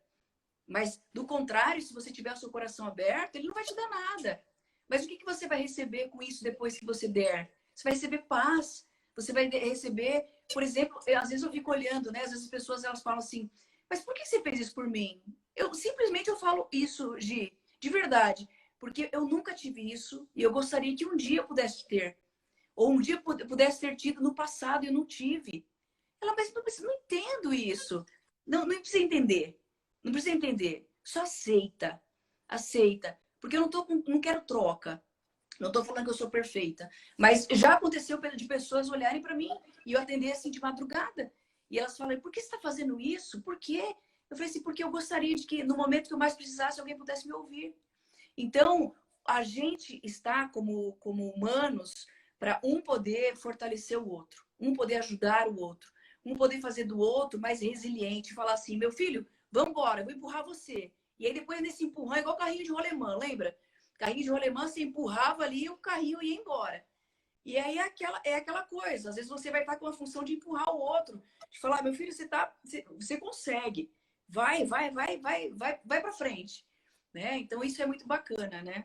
Mas, do contrário, se você tiver o seu coração aberto, ele não vai te dar nada. Mas o que você vai receber com isso depois que você der? Você vai receber paz, Você vai receber, por exemplo, às vezes eu fico olhando, né? Às vezes as pessoas elas falam assim, mas por que você fez isso por mim? Eu simplesmente eu falo isso, Gi, de verdade, porque eu nunca tive isso e eu gostaria que um dia eu pudesse ter, ou um dia eu pudesse ter tido no passado e eu não tive. Ela, mas não entendo isso. Não, não precisa entender. Não precisa entender. Só aceita. Aceita. Porque eu não quero troca. Não estou falando que eu sou perfeita. Mas já aconteceu de pessoas olharem para mim e eu atender assim de madrugada. E elas falam, por que você está fazendo isso? Por quê? Eu falei assim, porque eu gostaria de que no momento que eu mais precisasse, alguém pudesse me ouvir. Então, a gente está como humanos para um poder fortalecer o outro, um poder ajudar o outro, um poder fazer do outro mais resiliente, falar assim, meu filho, vamos embora, eu vou empurrar você. E aí depois nesse empurrão, é igual carrinho de rolemã, lembra? Carrinho de rolemã, você empurrava ali e o carrinho ia embora. E aí é aquela coisa, às vezes você vai estar com a função de empurrar o outro, de falar, meu filho, você consegue, vai para frente, né? Então isso é muito bacana, né?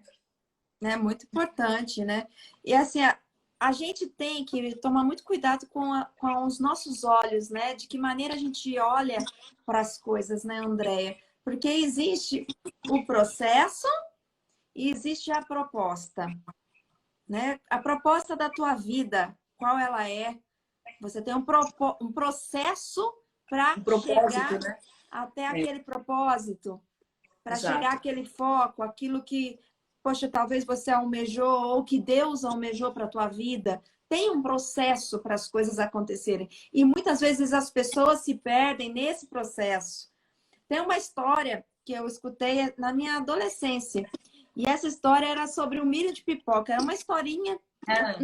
É muito importante, né? E assim, a gente tem que tomar muito cuidado com os nossos olhos, né? De que maneira a gente olha para as coisas, né, Andréia? Porque existe o processo e existe a proposta, né? A proposta da tua vida, qual ela é? Você tem um processo para Um propósito, chegar né? até É, aquele propósito, para chegar exato. àquele foco, aquilo que, poxa, talvez você almejou ou que Deus almejou para a tua vida. Tem um processo para as coisas acontecerem. E muitas vezes as pessoas se perdem nesse processo. Tem uma história que eu escutei na minha adolescência. E essa história era sobre o milho de pipoca. Era uma historinha, É.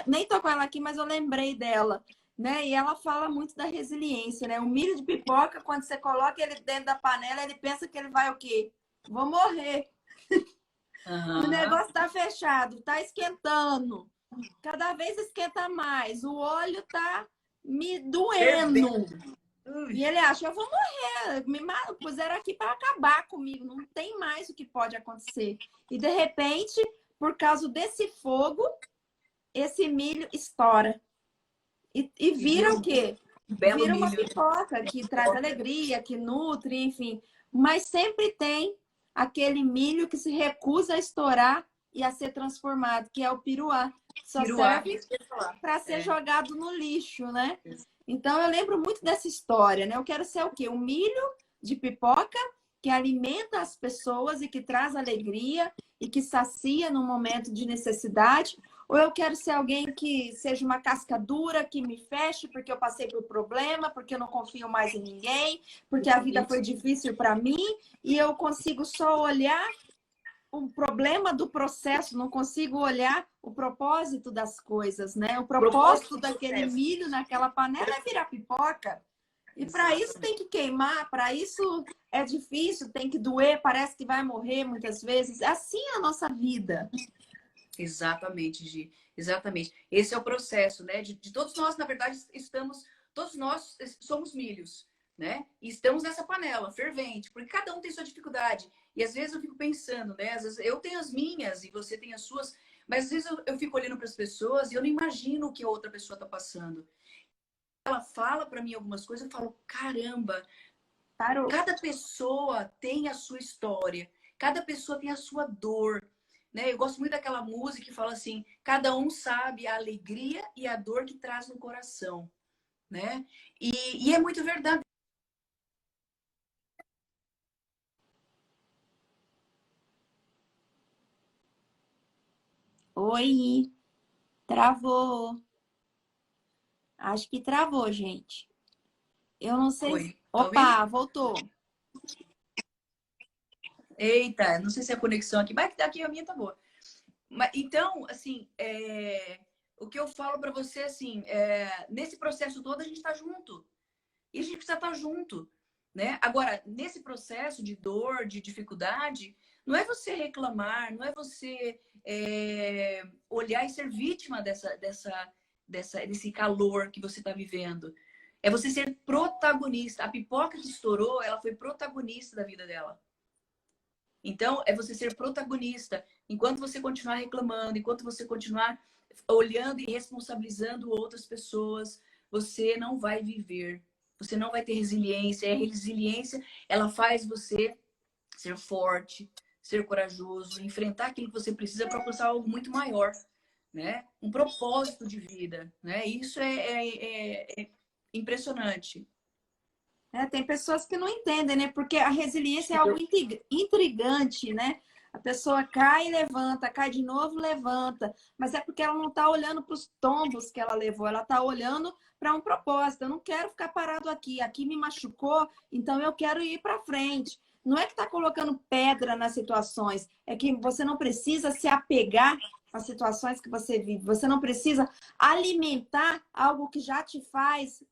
nem tô com ela aqui, mas eu lembrei dela. Né? E ela fala muito da resiliência, né? O milho de pipoca, quando você coloca ele dentro da panela, ele pensa que ele vai o quê? Vou morrer. O Aham. negócio tá fechado, tá esquentando. Cada vez esquenta mais. O olho tá me doendo. Fervendo. Ui, E ele acha, eu vou morrer. Puseram aqui para acabar comigo. Não tem mais o que pode acontecer. E de repente, por causa desse fogo, esse milho estoura. E e vira vira o quê? um belo Vira uma milho. pipoca que traz alegria, que nutre, enfim. Mas sempre tem aquele milho que se recusa a estourar e a ser transformado, que é o piruá, que só Piruá, serve isso que eu ia falar. para ser É. jogado no lixo, né? Então eu lembro muito dessa história, né? Eu quero ser o quê? Um milho de pipoca que alimenta as pessoas e que traz alegria e que sacia no momento de necessidade, ou eu quero ser alguém que seja uma casca dura, que me feche porque eu passei por problema, porque eu não confio mais em ninguém, porque a vida foi difícil para mim e eu consigo só olhar o problema do processo, não consigo olhar o propósito das coisas, né? O Propósito propósito do daquele processo. milho naquela panela é virar pipoca. E para isso Exatamente. tem que queimar, para isso é difícil, tem que doer, parece que vai morrer muitas vezes. Assim é a nossa vida. Exatamente, Gi. Exatamente. Esse é o processo, né? De todos nós, na verdade, todos nós somos milhos, né? E estamos nessa panela fervente, porque cada um tem sua dificuldade. E às vezes eu fico pensando, né? Às vezes eu tenho as minhas e você tem as suas, mas às vezes eu fico olhando para as pessoas e eu não imagino o que a outra pessoa está passando. Ela fala para mim algumas coisas, eu falo, caramba, Parou. cada pessoa tem a sua história, cada pessoa tem a sua dor, né? Eu gosto muito daquela música que fala assim: cada um sabe a alegria e a dor que traz no coração, né? E é muito verdade. Oi, travou. Acho que travou, gente. Eu não sei. Oi, tá ouvindo? Opa, voltou. Eita, não sei se é a conexão aqui, mas daqui a minha tá boa. Mas, então, assim, o que eu falo para você, assim, nesse processo todo a gente tá junto. E a gente precisa estar junto, né? Agora, nesse processo de dor, de dificuldade, não é você reclamar, não é você olhar e ser vítima desse calor que você está vivendo. É você ser protagonista. A pipoca que estourou, ela foi protagonista da vida dela. Então, é você ser protagonista. Enquanto você continuar reclamando, enquanto você continuar olhando e responsabilizando outras pessoas, você não vai viver. Você não vai ter resiliência. E a resiliência, ela faz você ser forte, ser corajoso, enfrentar aquilo que você precisa para alcançar algo muito maior, né? Um propósito de vida, né? Isso é impressionante. Tem pessoas que não entendem, né? Porque a resiliência é algo Eu- intrigante, né? A pessoa cai e levanta, cai de novo, levanta. Mas é porque ela não está olhando para os tombos que ela levou, ela está olhando para um propósito. Eu não quero ficar parado aqui. Aqui me machucou, então eu quero ir para frente. Não é que está colocando pedra nas situações, é que você não precisa se apegar às situações que você vive. Você não precisa alimentar algo que já te faz,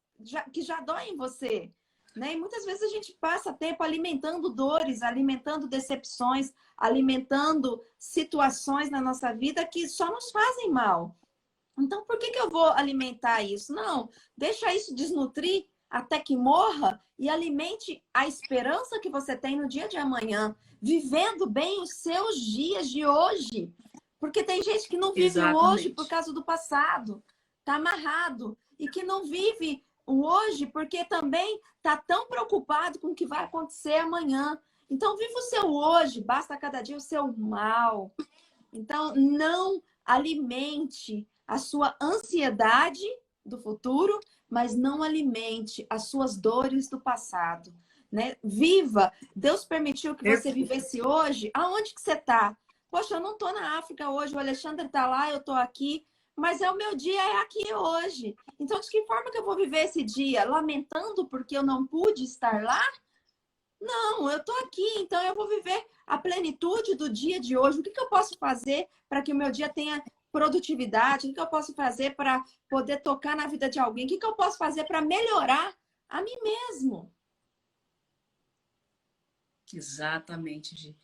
que já dói em você. Né? E muitas vezes a gente passa tempo alimentando dores, alimentando decepções, alimentando situações na nossa vida que só nos fazem mal. Então, por que eu vou alimentar isso? Não, deixa isso desnutrir até que morra e alimente a esperança que você tem no dia de amanhã, vivendo bem os seus dias de hoje. Porque tem gente que não vive o hoje por Exatamente. causa do passado, tá amarrado, e que não vive o hoje porque também tá tão preocupado com o que vai acontecer amanhã. Então, viva o seu hoje, basta cada dia o seu mal. Então, não alimente a sua ansiedade do futuro, mas não alimente as suas dores do passado, né? Viva. Deus permitiu que você Perfeito. vivesse hoje. Aonde que você está? Poxa, eu não estou na África hoje, o Alexandre está lá, eu estou aqui, mas é o meu dia, é aqui hoje. Então, de que forma que eu vou viver esse dia? Lamentando porque eu não pude estar lá? Não, eu estou aqui, então eu vou viver a plenitude do dia de hoje. O que eu posso fazer para que o meu dia tenha produtividade? O que eu posso fazer para poder tocar na vida de alguém? O que eu posso fazer para melhorar a mim mesmo? Exatamente, Gi.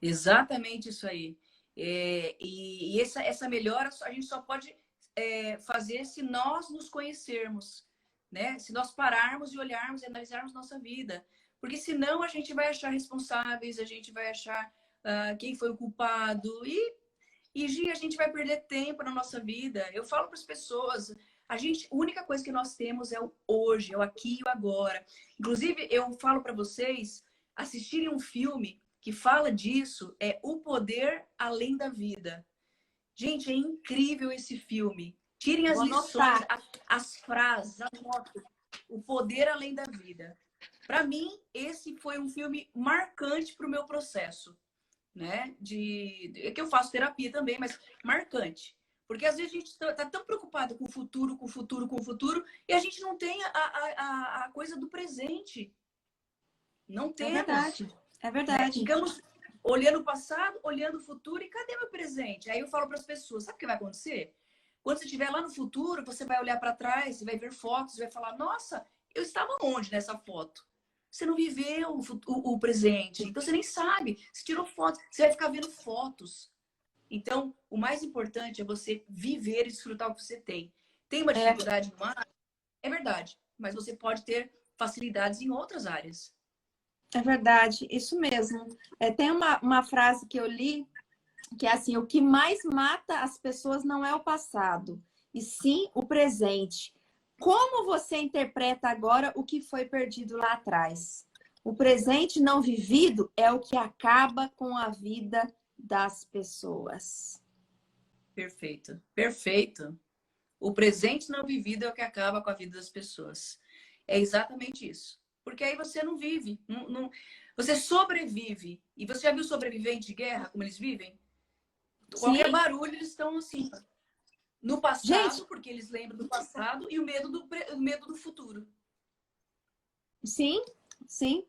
Exatamente isso aí. E essa melhora a gente só pode fazer se nós nos conhecermos, né? Se nós pararmos e olharmos e analisarmos nossa vida. Porque senão a gente vai achar responsáveis, a gente vai achar quem foi o culpado. Gi, a gente vai perder tempo na nossa vida. Eu falo para as pessoas, a única coisa que nós temos é o hoje, é o aqui e o agora. Inclusive, eu falo para vocês assistirem um filme que fala disso, é O Poder Além da Vida. Gente, é incrível esse filme. Tirem as Vou lições, anotar. as frases, anotem. O Poder Além da Vida. Para mim, esse foi um filme marcante para o meu processo, né? É que eu faço terapia também, mas marcante. Porque às vezes a gente tá tão preocupado com o futuro, com o futuro, com o futuro, e a gente não tem a coisa do presente. Não É temos, verdade. É né? verdade. Ficamos olhando o passado, olhando o futuro, e cadê meu presente? Aí eu falo para as pessoas, sabe o que vai acontecer? Quando você estiver lá no futuro, você vai olhar para trás, você vai ver fotos, você vai falar, nossa, eu estava onde nessa foto? Você não viveu o presente, então você nem sabe. Você tirou fotos, você vai ficar vendo fotos. Então, o mais importante é você viver e desfrutar o que você tem. Tem uma É, dificuldade numa área? É verdade, mas você pode ter facilidades em outras áreas. é verdade. Isso mesmo. Tem uma frase que eu li que é assim: o que mais mata as pessoas não é o passado, e sim o presente. Como você interpreta agora o que foi perdido lá atrás? O presente não vivido é o que acaba com a vida das pessoas. Perfeito, perfeito. O presente não vivido é o que acaba com a vida das pessoas. É exatamente isso. Porque aí você não vive, você sobrevive. E você já viu sobrevivente de guerra, como eles vivem? Qualquer Sim, barulho, eles estão assim, no gente, passado, porque eles lembram do passado, e o medo do futuro. sim, sim.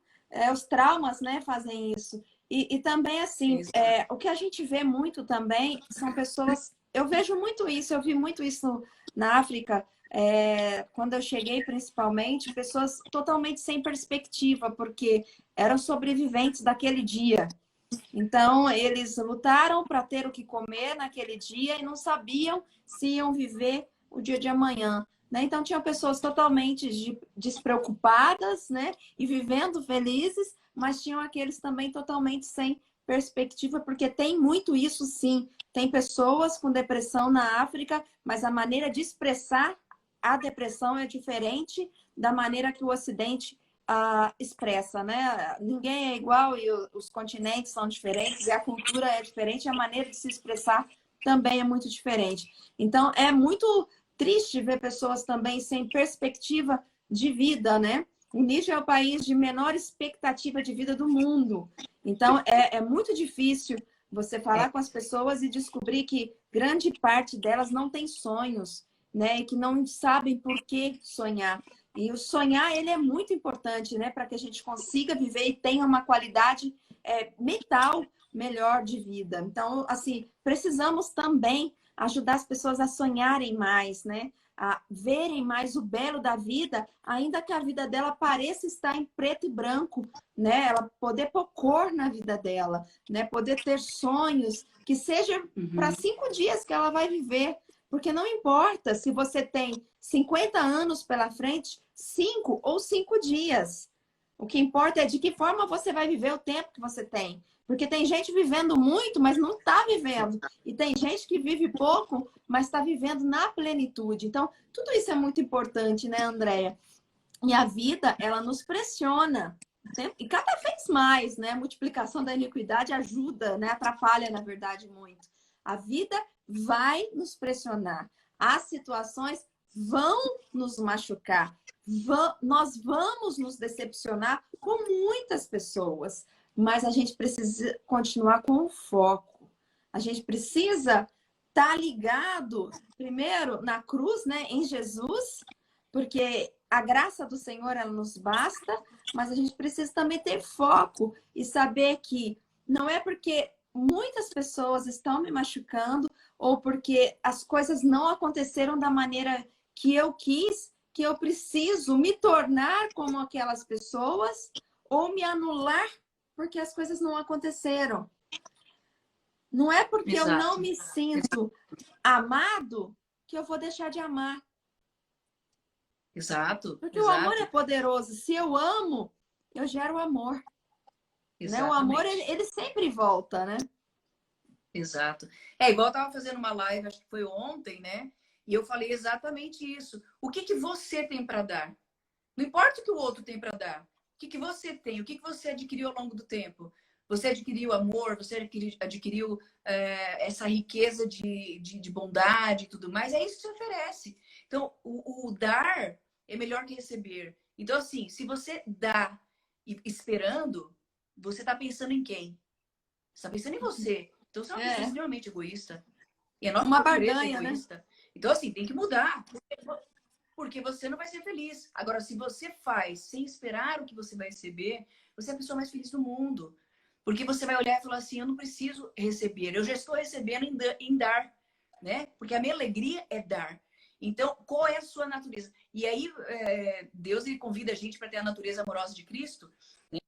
Os traumas, né, fazem isso. E também, assim, Exato. o que a gente vê muito também são pessoas. Eu vejo muito isso, eu vi muito isso na África, quando eu cheguei, principalmente, pessoas totalmente sem perspectiva, porque eram sobreviventes daquele dia. Então, eles lutaram para ter o que comer naquele dia e não sabiam se iam viver o dia de amanhã. Né? Então, tinham pessoas totalmente despreocupadas, né? E vivendo felizes, mas tinham aqueles também totalmente sem perspectiva, porque tem muito isso sim. Tem pessoas com depressão na África, mas a maneira de expressar a depressão é diferente da maneira que o Ocidente expressa, né? Ninguém é igual e os continentes são diferentes, e a cultura é diferente, e a maneira de se expressar também é muito diferente. Então, é muito triste ver pessoas também sem perspectiva de vida, né? O Níger é o país de menor expectativa de vida do mundo. Então, é muito difícil você falar com as pessoas e descobrir que grande parte delas não tem sonhos, né? E que não sabem por que sonhar. E o sonhar, ele é muito importante, né? Para que a gente consiga viver e tenha uma qualidade mental melhor de vida. Então, assim, precisamos também ajudar as pessoas a sonharem mais, né? A verem mais o belo da vida, ainda que a vida dela pareça estar em preto e branco, né? Ela poder pôr cor na vida dela, né? Poder ter sonhos, que seja para 5 dias que ela vai viver. Porque não importa se você tem 50 anos pela frente, 5 ou 5 dias. O que importa é de que forma você vai viver o tempo que você tem. Porque tem gente vivendo muito, mas não está vivendo. E tem gente que vive pouco, mas está vivendo na plenitude. Então, tudo isso é muito importante, né, Andréia? E a vida, ela nos pressiona. E cada vez mais, né? A multiplicação da iniquidade ajuda, né? Atrapalha, na verdade, muito. A vida vai nos pressionar. As situações vão nos machucar. Nós vamos nos decepcionar com muitas pessoas. Mas a gente precisa continuar com o foco. A gente precisa estar ligado, primeiro, na cruz, né? Em Jesus, porque a graça do Senhor, ela nos basta, mas a gente precisa também ter foco e saber que não é porque muitas pessoas estão me machucando ou porque as coisas não aconteceram da maneira que eu quis, que eu preciso me tornar como aquelas pessoas ou me anular porque as coisas não aconteceram. Não é porque eu não me sinto amado que eu vou deixar de amar. Exato. Porque o amor é poderoso. Se eu amo, eu gero amor. Né? O amor, ele sempre volta, né? Exato. É igual eu tava fazendo uma live, acho que foi ontem, né? E eu falei exatamente isso. O que que você tem para dar? Não importa o que o outro tem para dar. O que que você tem? O que que você adquiriu ao longo do tempo? Você adquiriu amor? Você adquiriu essa riqueza de bondade e tudo mais? É isso que você oferece. Então, o dar é melhor que receber. Então, assim, se você dá esperando, você está pensando em quem? Você está pensando em você. Então, você é uma pessoa extremamente egoísta. E a nossa natureza é egoísta. Né? Então, assim, tem que mudar. Porque você não vai ser feliz. Agora, se você faz sem esperar o que você vai receber, você é a pessoa mais feliz do mundo. Porque você vai olhar e falar assim, eu não preciso receber, eu já estou recebendo em dar, né? Porque a minha alegria é dar. Então, qual é a sua natureza? E aí, Deus ele convida a gente para ter a natureza amorosa de Cristo. Né?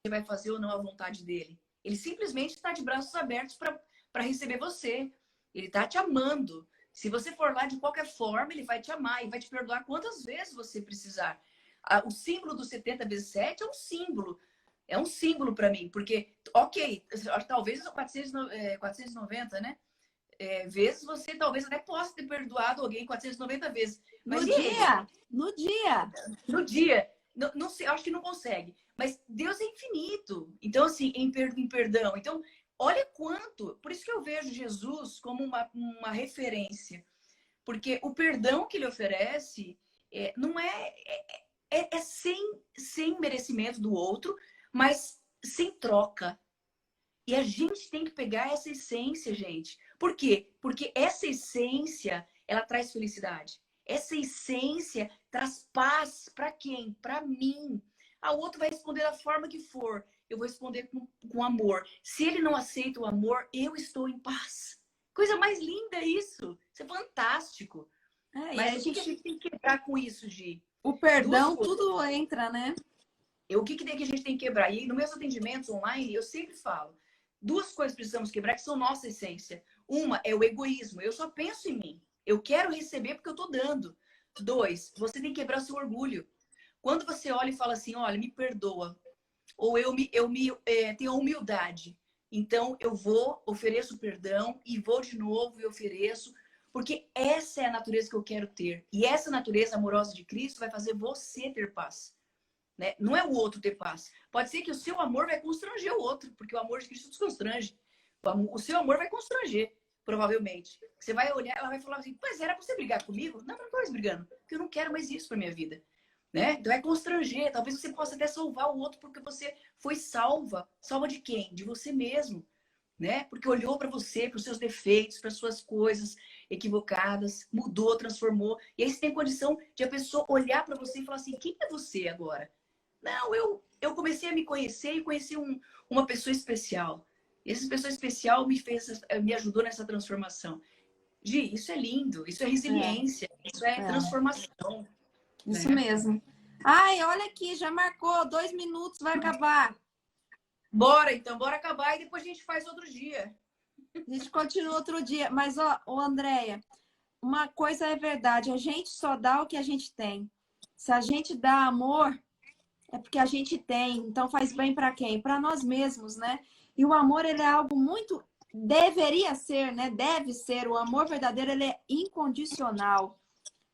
Você vai fazer ou não a vontade dele. Ele simplesmente está de braços abertos para receber você. Ele está te amando. Se você for lá de qualquer forma, ele vai te amar e vai te perdoar quantas vezes você precisar. O símbolo do 70 vezes 7 é um símbolo. É um símbolo para mim. Porque, ok, talvez 490, né? Vezes você talvez até possa ter perdoado alguém 490 vezes. Mas No dia. No dia. Não sei, acho que não consegue. Mas Deus é infinito. Então, assim, em perdão. Então, olha quanto. Por isso que eu vejo Jesus como uma referência. Porque o perdão que ele oferece não é sem merecimento do outro, mas sem troca. E a gente tem que pegar essa essência, gente. Por quê? Porque essa essência, ela traz felicidade. Essa essência traz paz para quem? Para mim. A outro vai responder da forma que for. Eu vou responder com amor. Se ele não aceita o amor, eu estou em paz. Coisa mais linda isso. Isso é fantástico. Mas o que a gente tem que quebrar com isso, Gi? O perdão, tudo entra, né? O que a gente tem que quebrar? E nos meus atendimentos online, eu sempre falo. 2 coisas precisamos quebrar que são nossa essência. Uma é o egoísmo. Eu só penso em mim. Eu quero receber porque eu tô dando. 2, você tem que quebrar o seu orgulho. Quando você olha e fala assim, olha, me perdoa, ou tenho humildade, então eu vou, ofereço perdão e vou de novo e ofereço, porque essa é a natureza que eu quero ter. E essa natureza amorosa de Cristo vai fazer você ter paz. Né? Não é o outro ter paz. Pode ser que o seu amor vai constranger o outro, porque o amor de Cristo nos constrange. O seu amor vai constranger, provavelmente. Você vai olhar, ela vai falar assim, mas era pra você brigar comigo? Não, não tô mais brigando, porque eu não quero mais isso pra minha vida. Né? Então é constranger. Talvez você possa até salvar o outro porque você foi salva. Salva de quem? De você mesmo. Né? Porque olhou para você, para os seus defeitos, para suas coisas equivocadas, mudou, transformou. E aí você tem condição de a pessoa olhar para você e falar assim, quem é você agora? Não, eu comecei a me conhecer e conheci uma pessoa especial. E essa pessoa especial me ajudou nessa transformação. Gi, isso é lindo, isso é resiliência, isso é transformação. Isso Né? mesmo. Ai, olha aqui, já marcou 2 minutos, vai acabar. Bora, então, bora acabar e depois a gente faz outro dia. A gente continua outro dia. Mas, ó, Andréia, uma coisa é verdade, a gente só dá o que a gente tem. Se a gente dá amor, é porque a gente tem. Então faz bem para quem? Para nós mesmos, né? E o amor, ele é algo muito... Deveria ser, né? Deve ser. O amor verdadeiro, ele é incondicional.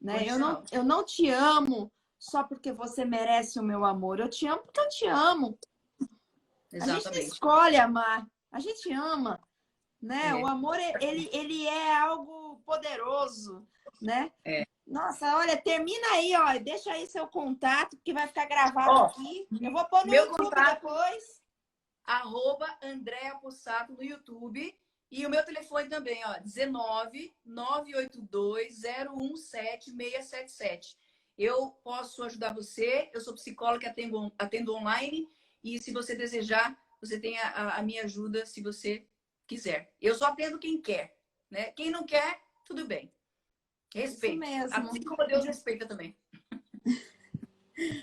Né? Eu não te amo só porque você merece o meu amor. Eu te amo porque eu te amo. Exatamente. A gente não escolhe amar. A gente ama. Né? O amor, ele é algo poderoso. Né? Nossa, olha, termina aí, ó. Deixa aí seu contato, que vai ficar gravado aqui. Eu vou pôr no YouTube contato, depois. @Andrea Possato no YouTube. E o meu telefone também, ó, 19 982 017 677. Eu posso ajudar você, eu sou psicóloga que atendo online. E se você desejar, você tem a minha ajuda se você quiser. Eu só atendo quem quer, né? Quem não quer, tudo bem. Respeito. Isso mesmo. Assim como Deus respeita também.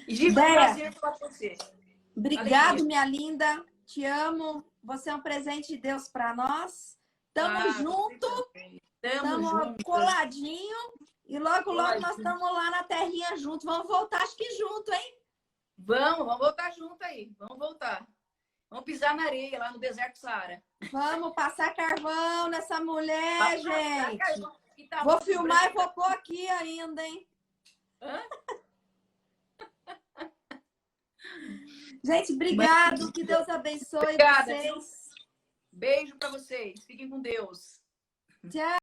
E Gi, foi um prazer falar com você. Obrigado, minha linda. Te amo. Você é um presente de Deus para nós. Tamo junto. Tamo coladinho. E logo, logo nós estamos lá na terrinha junto. Vamos voltar, acho que junto, hein? Vamos voltar junto aí. Vamos voltar. Vamos pisar na areia lá no deserto do Saara. Vamos passar carvão nessa mulher, gente. Vou filmar e vou pôr aqui ainda, hein? Hã? Gente, obrigado. Que Deus abençoe vocês. Beijo para vocês. Fiquem com Deus. Tchau.